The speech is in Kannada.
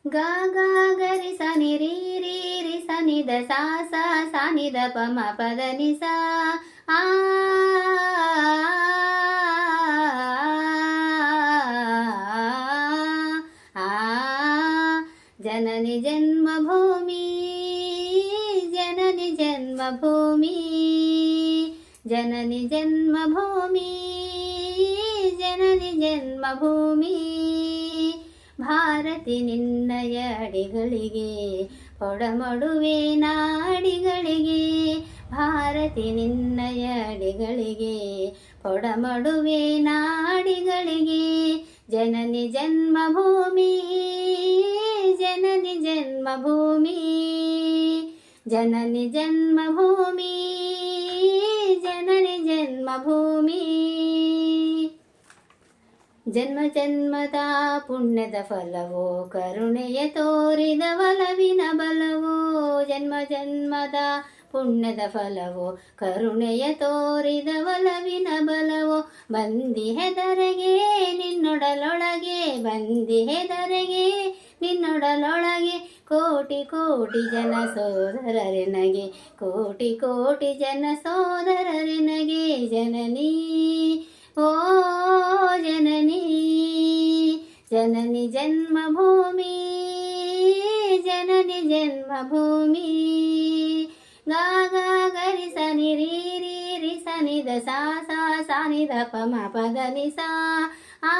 गा गा गरि सनि री री रि सनि ದ ಸಾ ಸಾ ಸಾ ನಿ ದ ಪ ಮ ಪ ದ ನಿ ಸಾ ಆ ಆ ಜನನಿ ಜನ್ಮಭೂಮಿ ಜನನಿ ಜನ್ಮಭೂಮಿ ಜನನಿ ಜನ್ಮಭೂಮಿ ಜನನಿ ಜನ್ಮಭೂಮಿ ಭಾರತಿ ನಿನ್ನಯ ಅಡಿಗಳಿಗೆ ಕೊಡಮಡುವೆ ನಾಡಿಗಳಿಗೆ ಭಾರತಿ ನಿನ್ನಯ ಅಡಿಗಳಿಗೆ ಕೊಡಮಡುವೆ ನಾಡಿಗಳಿಗೆ ಜನನಿ ಜನ್ಮಭೂಮಿ ಜನನಿ ಜನ್ಮಭೂಮಿ ಜನನಿ ಜನ್ಮಭೂಮಿ ಜನನಿ ಜನ್ಮಭೂಮಿ ಜನ್ಮ ಜನ್ಮದ ಪುಣ್ಯದ ಫಲವೋ ಕರುಣೆಯ ತೋರಿದ ಒಲವಿನ ಬಲವೋ ಜನ್ಮ ಜನ್ಮದ ಪುಣ್ಯದ ಫಲವೋ ಕರುಣೆಯ ತೋರಿದ ಒಲವಿನ ಬಲವೋ ಬಂದಿಹೆದರೆಗೆ ನಿನ್ನೊಡಲೊಳಗೆ ಬಂದಿಹೆದರೆಗೆ ನಿನ್ನೊಡಲೊಳಗೆ ಕೋಟಿ ಕೋಟಿ ಜನ ಸೋದರರೆನಗೆ ಕೋಟಿ ಕೋಟಿ ಜನ ಸೋದರರೆನಗೆ ಜನನಿ ಓ ಜನನಿ ಜನನಿ ಜನ್ಮಭೂಮಿ ಜನನಿ ಜನ್ಮಭೂಮಿ गा गा गरि सनि री री रि सनि ದ ಸಾ ಸಾ ಸಾ ನಿ ದ ಪ ಮ ಪ ದ ನಿ ಸಾ ಆ